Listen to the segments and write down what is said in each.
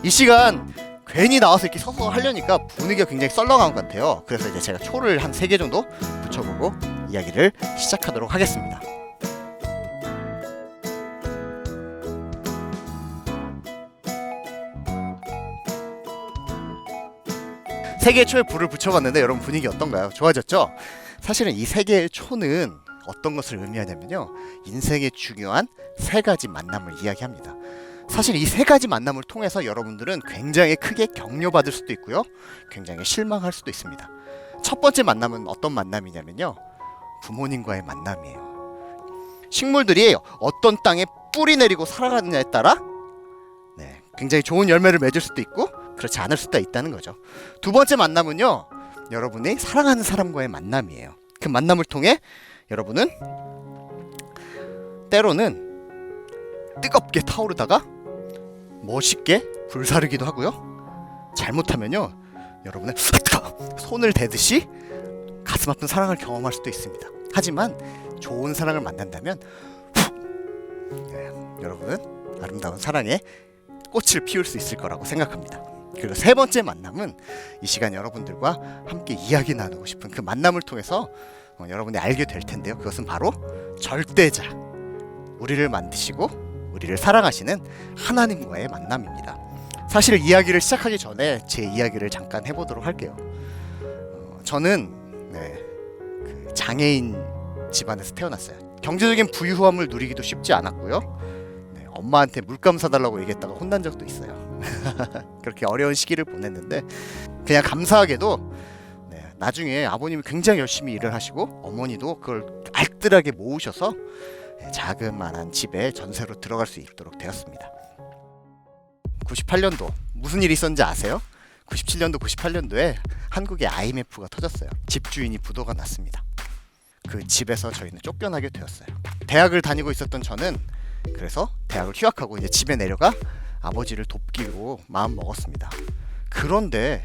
이 시간 괜히 나와서 이렇게 서서 하려니까 분위기가 굉장히 썰렁한 것 같아요. 그래서 이제 제가 초를 한 3개 정도 붙여보고 이야기를 시작하도록 하겠습니다. 세 개의 초에 불을 붙여봤는데 여러분 분위기 어떤가요? 좋아졌죠? 사실은 이 세 개의 초는 어떤 것을 의미하냐면요, 인생에 중요한 3가지 만남을 이야기합니다. 사실 이 3가지 만남을 통해서 여러분들은 굉장히 크게 격려받을 수도 있고요, 굉장히 실망할 수도 있습니다. 첫 번째 만남은 어떤 만남이냐면요, 부모님과의 만남이에요. 식물들이 어떤 땅에 뿌리 내리고 살아가느냐에 따라 굉장히 좋은 열매를 맺을 수도 있고 그렇지 않을 수도 있다는 거죠. 두 번째 만남은요, 여러분이 사랑하는 사람과의 만남이에요. 그 만남을 통해 여러분은 때로는 뜨겁게 타오르다가 멋있게 불사르기도 하고요, 잘못하면요 여러분은 손을 대듯이 가슴 아픈 사랑을 경험할 수도 있습니다. 하지만 좋은 사랑을 만난다면 여러분은 아름다운 사랑에 꽃을 피울 수 있을 거라고 생각합니다. 그리고 세 번째 만남은 이 시간 여러분들과 함께 이야기 나누고 싶은 그 만남을 통해서 여러분이 알게 될 텐데요, 그것은 바로 절대자, 우리를 만드시고 우리를 사랑하시는 하나님과의 만남입니다. 사실 이야기를 시작하기 전에 제 이야기를 잠깐 해보도록 할게요. 저는 그 장애인 집안에서 태어났어요. 경제적인 부유함을 누리기도 쉽지 않았고요, 엄마한테 물감 사달라고 얘기했다가 혼난 적도 있어요. 그렇게 어려운 시기를 보냈는데 그냥 감사하게도 나중에 아버님이 굉장히 열심히 일을 하시고 어머니도 그걸 알뜰하게 모으셔서 자그마한 집에 전세로 들어갈 수 있도록 되었습니다. 98년도 무슨 일이 있었는지 아세요? 97년도 98년도에 한국에 IMF가 터졌어요. 집주인이 부도가 났습니다. 그 집에서 저희는 쫓겨나게 되었어요. 대학을 다니고 있었던 저는 그래서 대학을 휴학하고 이제 집에 내려가 아버지를 돕기로 마음 먹었습니다. 그런데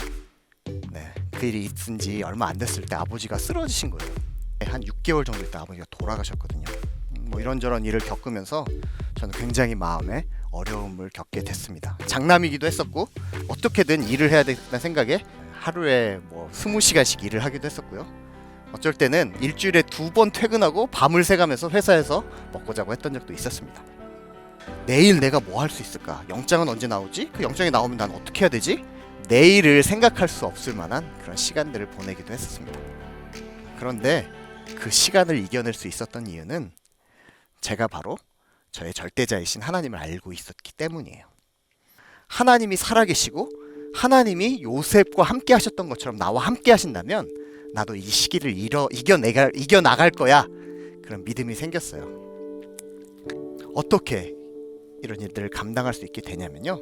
그 일이 있은 지 얼마 안 됐을 때 아버지가 쓰러지신 거예요. 한 6개월 정도 있다 아버지가 돌아가셨거든요. 뭐 이런저런 일을 겪으면서 저는 굉장히 마음에 어려움을 겪게 됐습니다. 장남이기도 했었고 어떻게든 일을 해야 되겠다는 생각에 하루에 20시간씩 일을 하기도 했었고요. 어쩔 때는 일주일에 2번 퇴근하고 밤을 새가면서 회사에서 먹고 자고 했던 적도 있었습니다. 내일 내가 뭐 할 수 있을까? 영장은 언제 나오지? 그 영장이 나오면 난 어떻게 해야 되지? 내일을 생각할 수 없을 만한 그런 시간들을 보내기도 했었습니다. 그런데 그 시간을 이겨낼 수 있었던 이유는 제가 바로 저의 절대자이신 하나님을 알고 있었기 때문이에요. 하나님이 살아계시고 하나님이 요셉과 함께 하셨던 것처럼 나와 함께 하신다면 나도 이 시기를 이겨나갈 거야, 그런 믿음이 생겼어요. 어떻게 이런 일들을 감당할 수 있게 되냐면요,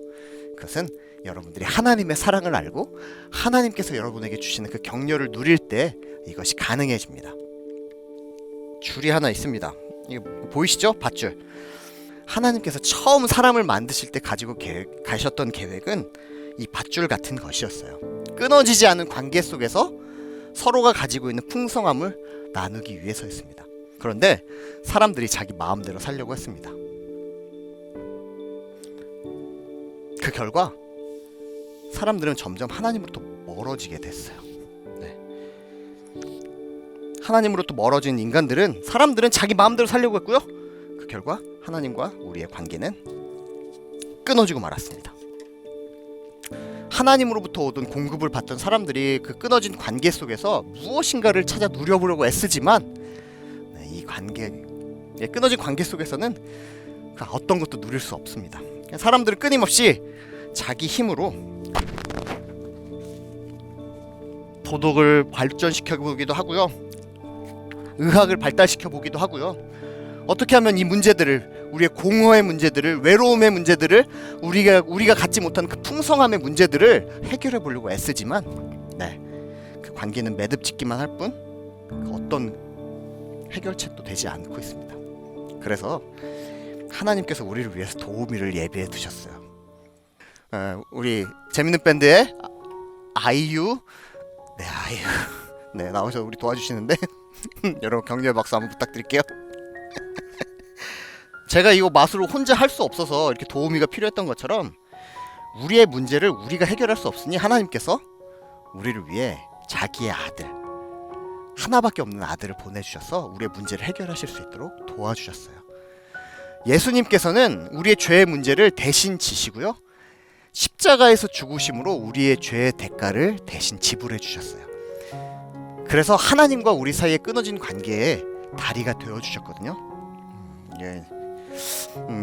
그것은 여러분들이 하나님의 사랑을 알고 하나님께서 여러분에게 주시는 그 격려를 누릴 때 이것이 가능해집니다. 줄이 하나 있습니다. 이거 보이시죠? 밧줄. 하나님께서 처음 사람을 만드실 때 가지고 가셨던 계획은 이 밧줄 같은 것이었어요. 끊어지지 않은 관계 속에서 서로가 가지고 있는 풍성함을 나누기 위해서였습니다. 그런데 사람들이 자기 마음대로 살려고 했습니다. 그 결과 사람들은 점점 하나님으로부터 멀어지게 됐어요. 하나님으로부터 멀어진 사람들은 자기 마음대로 살려고 했고요, 그 결과 하나님과 우리의 관계는 끊어지고 말았습니다. 하나님으로부터 오던 공급을 받던 사람들이 그 끊어진 관계 속에서 무엇인가를 찾아 누려보려고 애쓰지만 이 끊어진 관계 속에서는 그 어떤 것도 누릴 수 없습니다. 사람들은 끊임없이 자기 힘으로 도덕을 발전시켜 보기도 하고요, 의학을 발달시켜 보기도 하고요, 어떻게 하면 이 문제들을, 우리의 공허의 문제들을, 외로움의 문제들을, 우리가 갖지 못한 그 풍성함의 문제들을 해결해 보려고 애쓰지만 그 관계는 매듭짓기만 할 뿐 어떤 해결책도 되지 않고 있습니다. 그래서 하나님께서 우리를 위해서 도우미를 예비해 두셨어요. 우리 재밌는 밴드의 아이유 나오셔서 우리 도와주시는데 여러분 격려의 박수 한번 부탁드릴게요. 제가 이거 맛으로 혼자 할 수 없어서 이렇게 도우미가 필요했던 것처럼 우리의 문제를 우리가 해결할 수 없으니 하나님께서 우리를 위해 자기의 아들, 하나밖에 없는 아들을 보내주셔서 우리의 문제를 해결하실 수 있도록 도와주셨어요. 예수님께서는 우리의 죄의 문제를 대신 지시고요, 십자가에서 죽으심으로 우리의 죄의 대가를 대신 지불해 주셨어요. 그래서 하나님과 우리 사이에 끊어진 관계에 다리가 되어 주셨거든요.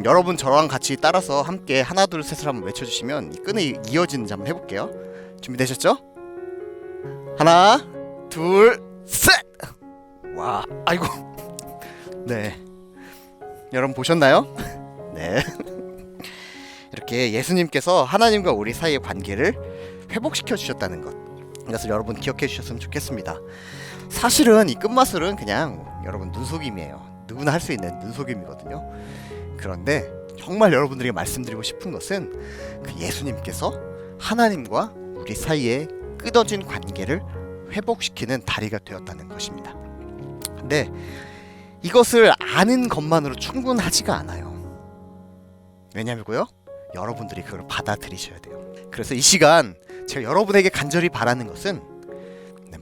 여러분 저랑 같이 따라서 함께 하나 둘 셋을 한번 외쳐주시면 이 끈이 이어지는지 한번 해볼게요. 준비되셨죠? 하나 둘 셋! 와, 아이고. 네, 여러분 보셨나요? 네. 이렇게 예수님께서 하나님과 우리 사이의 관계를 회복시켜 주셨다는 것, 이것을 여러분 기억해 주셨으면 좋겠습니다. 사실은 이 끝마술은 그냥 여러분 눈속임이에요. 누구나 할 수 있는 눈속임이거든요. 그런데 정말 여러분들에게 말씀드리고 싶은 것은 그 예수님께서 하나님과 우리 사이에 끊어진 관계를 회복시키는 다리가 되었다는 것입니다. 근데 이것을 아는 것만으로 충분하지가 않아요. 왜냐면요, 여러분들이 그걸 받아들이셔야 돼요. 그래서 이 시간 제가 여러분에게 간절히 바라는 것은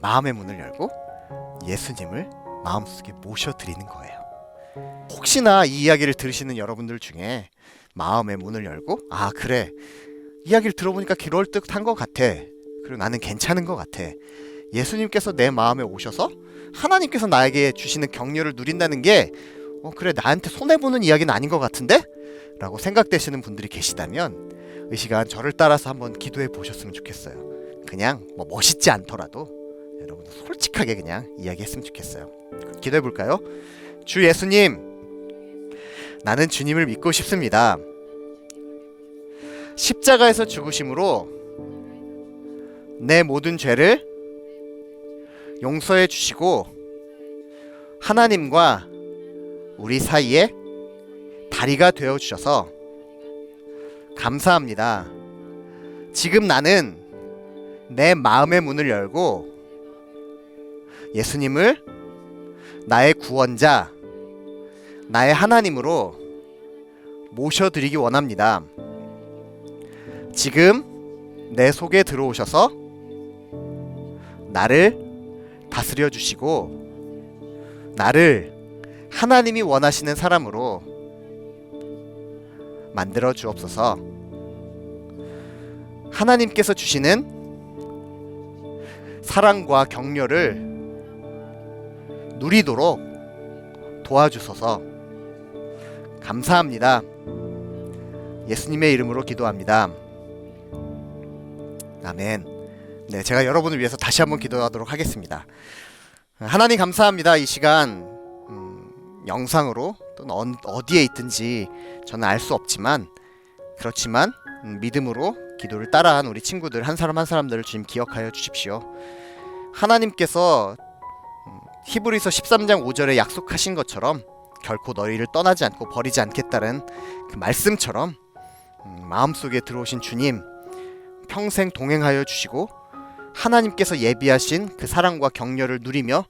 마음의 문을 열고 예수님을 마음속에 모셔드리는 거예요. 혹시나 이 이야기를 들으시는 여러분들 중에 마음의 문을 열고, 아 그래, 이야기를 들어보니까 그럴듯한 것 같아, 그리고 나는 괜찮은 것 같아, 예수님께서 내 마음에 오셔서 하나님께서 나에게 주시는 격려를 누린다는 게 그래, 나한테 손해보는 이야기는 아닌 것 같은데? 라고 생각되시는 분들이 계시다면 이 시간 저를 따라서 한번 기도해 보셨으면 좋겠어요. 그냥 뭐 멋있지 않더라도 여러분 솔직하게 그냥 이야기했으면 좋겠어요. 기도해 볼까요? 주 예수님, 나는 주님을 믿고 싶습니다. 십자가에서 죽으심으로 내 모든 죄를 용서해 주시고 하나님과 우리 사이에 다리가 되어 주셔서 감사합니다. 지금 나는 내 마음의 문을 열고 예수님을 나의 구원자, 나의 하나님으로 모셔드리기 원합니다. 지금 내 속에 들어오셔서 나를 다스려 주시고 나를 하나님이 원하시는 사람으로 만들어 주옵소서. 하나님께서 주시는 사랑과 격려를 누리도록 도와주소서. 감사합니다. 예수님의 이름으로 기도합니다. 아멘. 네, 제가 여러분을 위해서 다시 한번 기도하도록 하겠습니다. 하나님 감사합니다. 이 시간 영상으로 또는 어디에 있든지 저는 알 수 없지만, 그렇지만 믿음으로 기도를 따라한 우리 친구들 한 사람 한 사람들을 주님 기억하여 주십시오. 하나님께서 히브리서 13장 5절에 약속하신 것처럼 결코 너희를 떠나지 않고 버리지 않겠다는 그 말씀처럼 마음속에 들어오신 주님 평생 동행하여 주시고 하나님께서 예비하신 그 사랑과 격려를 누리며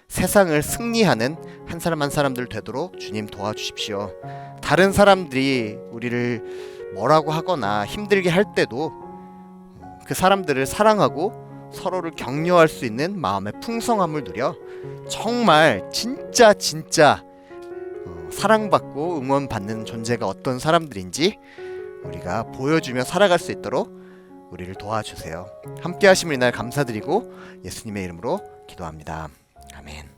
세상을 승리하는 한 사람 한 사람들 되도록 주님 도와주십시오. 다른 사람들이 우리를 뭐라고 하거나 힘들게 할 때도 그 사람들을 사랑하고 서로를 격려할 수 있는 마음의 풍성함을 누려 정말 진짜 사랑받고 응원받는 존재가 어떤 사람들인지 우리가 보여주며 살아갈 수 있도록 우리를 도와주세요. 함께 하심을 이날 감사드리고 예수님의 이름으로 기도합니다. 아멘.